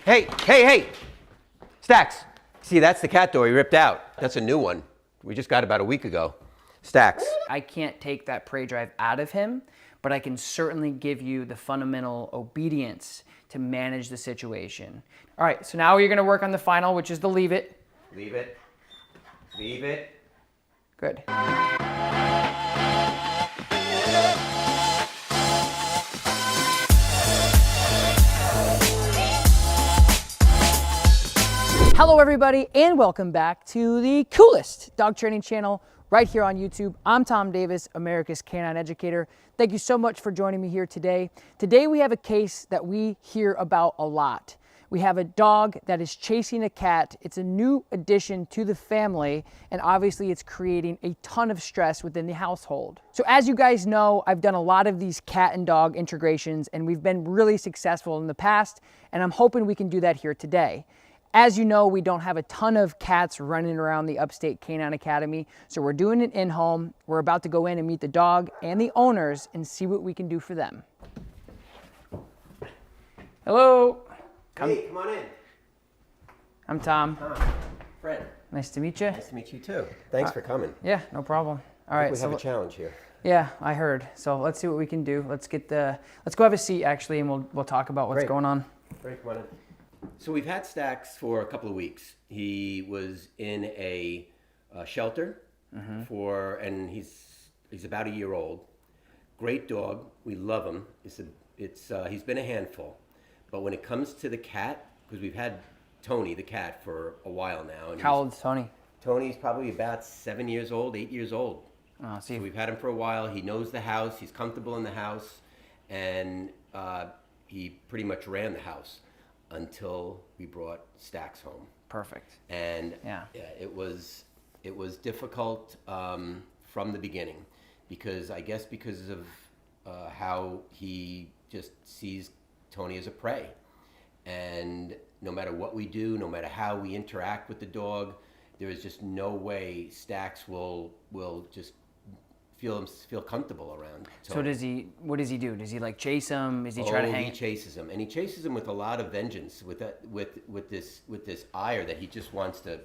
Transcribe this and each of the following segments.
Hey! Stax. See, that's the cat door he ripped out. That's a new one. We just got about a week ago. Stax. I can't take that prey drive out of him, but I can certainly give you the fundamental obedience to manage the situation. All right, so now you're gonna work on the final, which is the leave it. Leave it. Leave it. Good. Hello everybody, and welcome back to the coolest dog training channel right here on YouTube. I'm Tom Davis, America's Canine Educator. Thank you so much for joining me here today. Today we have a case that we hear about a lot. We have a dog that is chasing a cat. It's a new addition to the family, and obviously it's creating a ton of stress within the household. So as you guys know, I've done a lot of these cat and dog integrations, and we've been really successful in the past, and I'm hoping we can do that here today. As you know, we don't have a ton of cats running around the Upstate Canine Academy, so we're doing it in-home. We're about to go in and meet the dog and the owners and see what we can do for them. Hello. Hey, come on in. I'm Tom. Fred. Nice to meet you. Nice to meet you too. Thanks for coming. Yeah, no problem. All right. We have a challenge here. Yeah, I heard. So let's see what we can do. Let's go have a seat actually, and we'll talk about what's going on. Great, come on in. So we've had Stax for a couple of weeks. He was in a shelter and he's about a year old. Great dog. We love him. He's been a handful. But when it comes to the cat, because we've had Tony, the cat, for a while now. And how old is Tony? Tony's probably about 7 years old, 8 years old. Oh, so we've had him for a while. He knows the house. He's comfortable in the house. And he pretty much ran the house until we brought Stax home. Perfect. And it was difficult from the beginning, because of how he just sees Tony as a prey. And no matter what we do, no matter how we interact with the dog, there is just no way Stax will just feel comfortable around Tony. So what does he do? Does he like chase him? Is he try to hang? He chases him, and he chases him with a lot of vengeance, with this ire that he just wants to.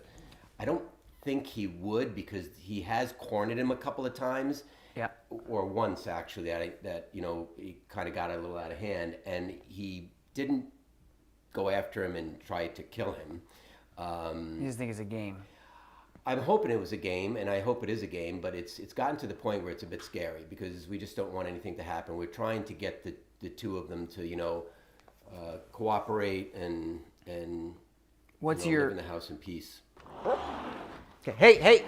I don't think he would, because he has cornered him a couple of times. Yeah. Or once actually, that he kind of got a little out of hand, and he didn't go after him and try to kill him. You just think it's a game. I'm hoping it was a game, and I hope it is a game, but it's gotten to the point where it's a bit scary, because we just don't want anything to happen. We're trying to get the two of them to cooperate and live in the house in peace. Okay. Hey.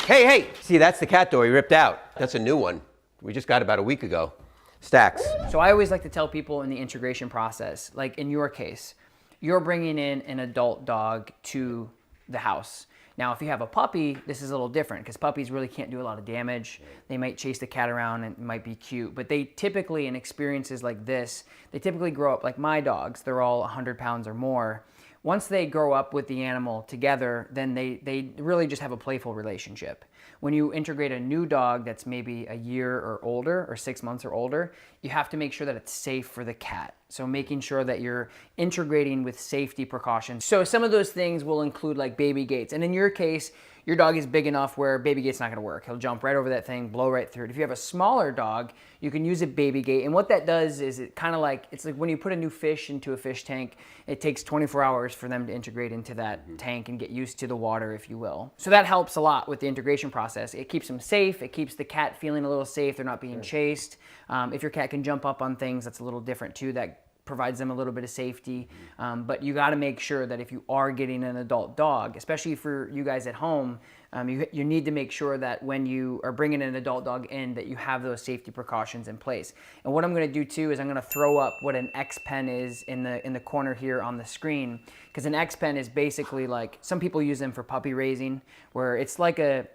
Hey! See, that's the cat door he ripped out. That's a new one. We just got about a week ago. Stax. So I always like to tell people in the integration process, like in your case, you're bringing in an adult dog to the house. Now, if you have a puppy, this is a little different, because puppies really can't do a lot of damage. They might chase the cat around and it might be cute, but they typically, in experiences like this, they typically grow up like my dogs. They're all 100 pounds or more. Once they grow up with the animal together, then they really just have a playful relationship. When you integrate a new dog that's maybe a year or older, or 6 months or older, you have to make sure that it's safe for the cat. So making sure that you're integrating with safety precautions. So some of those things will include like baby gates. And in your case, your dog is big enough where baby gate's not gonna work. He'll jump right over that thing, blow right through it. If you have a smaller dog, you can use a baby gate. And what that does is it's like when you put a new fish into a fish tank, it takes 24 hours for them to integrate into that tank and get used to the water, if you will. So that helps a lot with the integration process. It keeps them safe. It keeps the cat feeling a little safe. They're not being chased. If your cat can jump up on things, that's a little different too. That provides them a little bit of safety. But you got to make sure that if you are getting an adult dog, especially for you guys at home, you need to make sure that when you are bringing an adult dog in, that you have those safety precautions in place. And what I'm going to do too is I'm going to throw up what an X-Pen is in the corner here on the screen, because an X-Pen is basically like, some people use them for puppy raising, where it's like a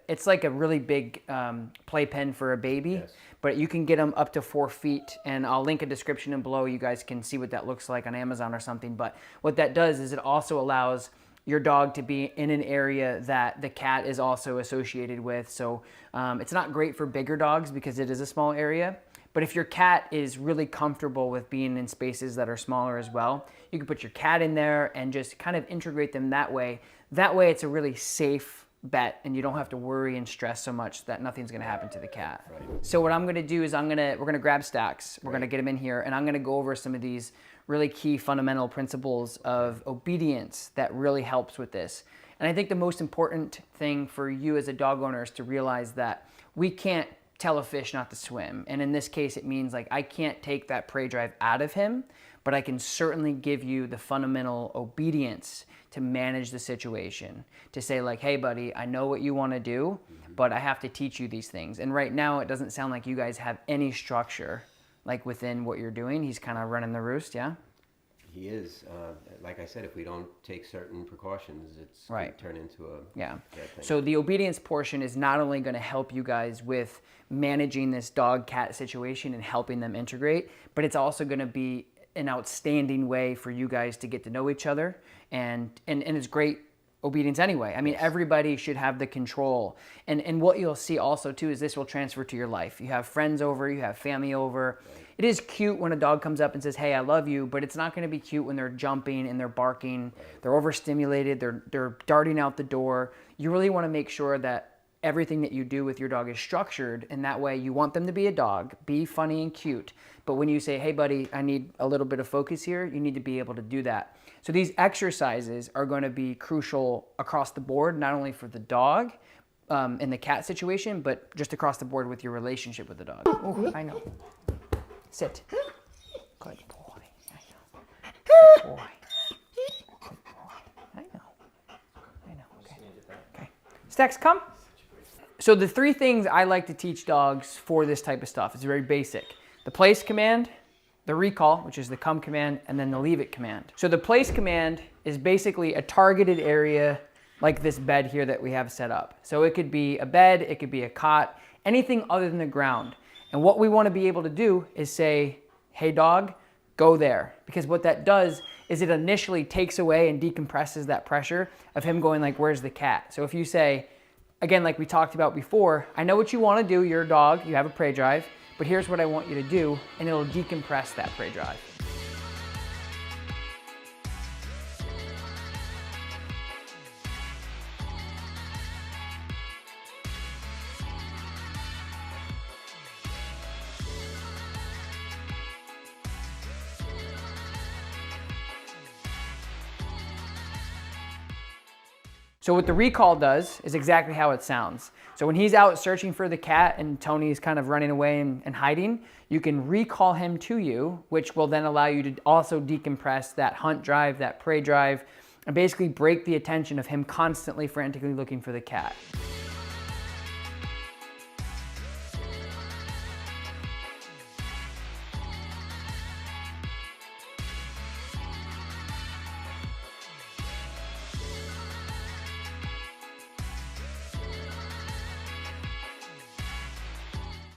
really big playpen for a baby. Yes. But you can get them up to 4 feet, and I'll link a description below. You guys can see what that looks like on Amazon or something. But what that does is it also allows your dog to be in an area that the cat is also associated with. So it's not great for bigger dogs because it is a small area. But if your cat is really comfortable with being in spaces that are smaller as well, you can put your cat in there and just kind of integrate them that way. That way it's a really safe bet and you don't have to worry and stress so much that nothing's gonna happen to the cat. Right. So what I'm gonna do is we're gonna grab Stax, we're gonna get him in here, and I'm gonna go over some of these really key fundamental principles of obedience that really helps with this. And I think the most important thing for you as a dog owner is to realize that we can't tell a fish not to swim. And in this case, it means like I can't take that prey drive out of him, but I can certainly give you the fundamental obedience to manage the situation. To say like, hey buddy, I know what you want to do, but I have to teach you these things. And right now it doesn't sound like you guys have any structure like within what you're doing. He's kind of running the roost, yeah? He is. Like I said, if we don't take certain precautions, it's Right. going to turn into a Yeah. bad thing. So the obedience portion is not only going to help you guys with managing this dog-cat situation and helping them integrate, but it's also going to be an outstanding way for you guys to get to know each other. And it's great obedience anyway. I mean, everybody should have the control. And what you'll see also too is this will transfer to your life. You have friends over, you have family over. Right. It is cute when a dog comes up and says, hey, I love you, but it's not going to be cute when they're jumping and they're barking, they're overstimulated, they're darting out the door. You really want to make sure that everything that you do with your dog is structured, and that way you want them to be a dog, be funny and cute. But when you say, hey buddy, I need a little bit of focus here, you need to be able to do that. So these exercises are going to be crucial across the board, not only for the dog in the cat situation, but just across the board with your relationship with the dog. Oh, I know. Sit. Good boy. I know. Good boy. Good boy. I know. I know. Okay. Okay. Stax, come. So the three things I like to teach dogs for this type of stuff is very basic. The place command, the recall, which is the come command, and then the leave it command. So the place command is basically a targeted area like this bed here that we have set up. So it could be a bed, it could be a cot, anything other than the ground. And what we want to be able to do is say, hey dog, go there. Because what that does is it initially takes away and decompresses that pressure of him going like, where's the cat? So if you say, again, like we talked about before, I know what you want to do, you're a dog, you have a prey drive, but here's what I want you to do, and it'll decompress that prey drive. So what the recall does is exactly how it sounds. So when he's out searching for the cat and Tony's kind of running away and hiding, you can recall him to you, which will then allow you to also decompress that hunt drive, that prey drive, and basically break the attention of him constantly frantically looking for the cat.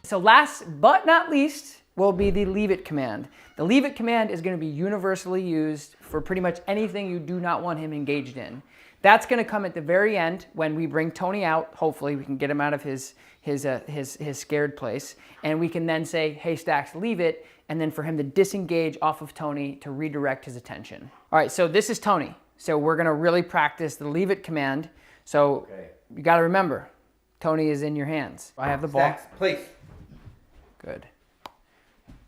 So last but not least will be the leave it command. The leave it command is going to be universally used for pretty much anything you do not want him engaged in. That's going to come at the very end when we bring Tony out. Hopefully we can get him out of his scared place, and we can then say, hey Stax, leave it, and then for him to disengage off of Tony to redirect his attention. All right, so this is Tony. So we're going to really practice the leave it command. So you got to remember, Tony is in your hands. I have the ball. Stax, please. Good.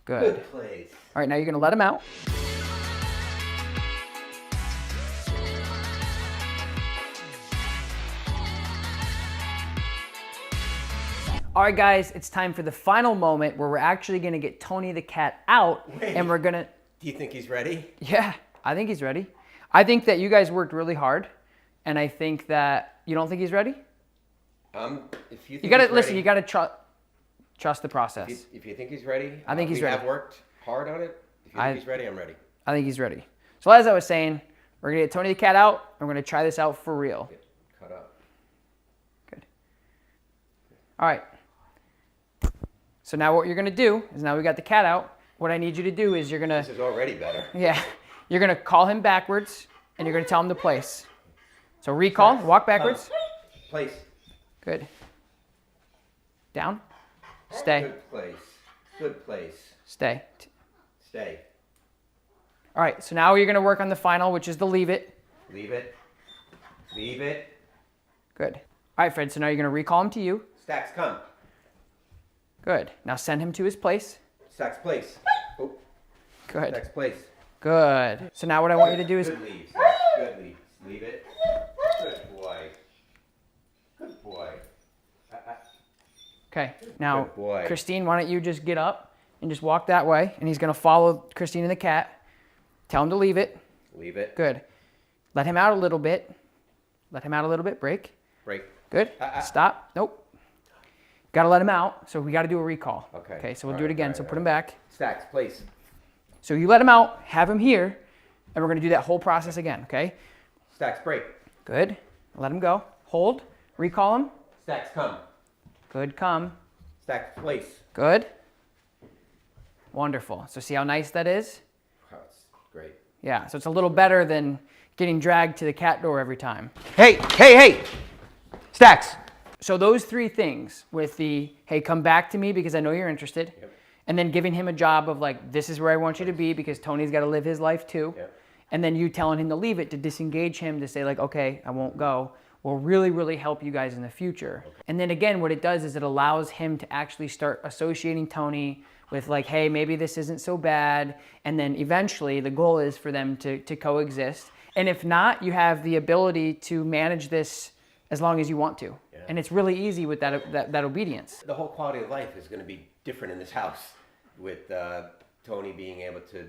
Good. Good place. All right, now you're going to let him out. All right, guys, it's time for the final moment where we're actually going to get Tony the cat out. Wait. And we're going to... Do you think he's ready? Yeah, I think he's ready. I think that you guys worked really hard, and I think that... You don't think he's ready? If you think You got to... he's Listen, ready, you got to trust the process. If you think he's ready, I think he's ready. We have worked hard on it. If you think he's ready, I'm ready. I think he's ready. So as I was saying, we're going to get Tony the cat out, and we're going to try this out for real. Get cut up. Good. All right. So now what you're going to do is now we got the cat out. What I need you to do is you're going This to, is already better. yeah, you're going to call him backwards, and you're going to tell him the place. So recall, walk backwards. Place. Good. Down. Stay. Good place. Good place. Stay. Stay. All right, so now you're gonna work on the final, which is the leave it. Leave it. Leave it. Good. All right, Fred, so now you're gonna recall him to you. Stacks, come. Good. Now send him to his place. Stacks, place. Oh, Good. Stacks, place. Good. So now what I want you to do is, Good leave. Stacks. Good leave. Leave it. Good boy. Good boy. okay, now Good boy. Christine, why don't you just get up and just walk that way, and he's gonna follow Christine and the cat. Tell him to leave it. Leave it. Good. Let him out a little bit. Let him out a little bit. Break. Break. Good. Stop. Nope. Got to let him out. So we got to do a recall. Okay. Okay. So we'll do it again. So put him back. Stacks, place. So you let him out, have him here, and we're going to do that whole process again. Okay. Stacks, break. Good. Let him go. Hold. Recall him. Stacks, come. Good. Come. Stacks, place. Good. Wonderful. So see how nice that is? Wow, it's great. Yeah. So it's a little better than getting dragged to the cat door every time. Hey, hey, hey! Stacks! So those three things with the, hey, come back to me because I know you're interested. Yep. And then giving him a job of like, this is where I want you to be because Tony's got to live his life too. Yep. And then you telling him to leave it, to disengage him, to say like, okay, I won't go, will really, really help you guys in the future. Okay. And then again, what it does is it allows him to actually start associating Tony with like, hey, maybe this isn't so bad. And then eventually the goal is for them to coexist. And if not, you have the ability to manage this as long as you want to. Yeah. And it's really easy with that obedience. The whole quality of life is going to be different in this house with Tony being able to,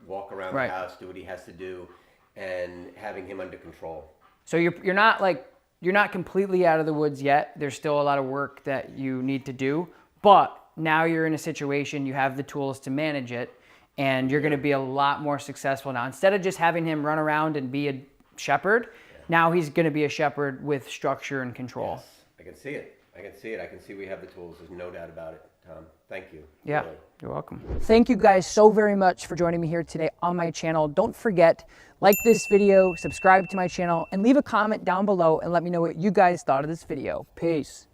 walk around right. the house, do what he has to do, and having him under control. So you're not completely out of the woods yet. There's still a lot of work that you need to do, but now you're in a situation, you have the tools to manage it, and you're going to be a lot more successful now. Instead of just having him run around and be a shepherd, now he's going to be a shepherd with structure and control. Yes, I can see it. I can see we have the tools. There's no doubt about it, Tom. Thank you. Yeah, really. You're welcome. Thank you guys so very much for joining me here today on my channel. Don't forget, like this video, subscribe to my channel, and leave a comment down below and let me know what you guys thought of this video. Peace.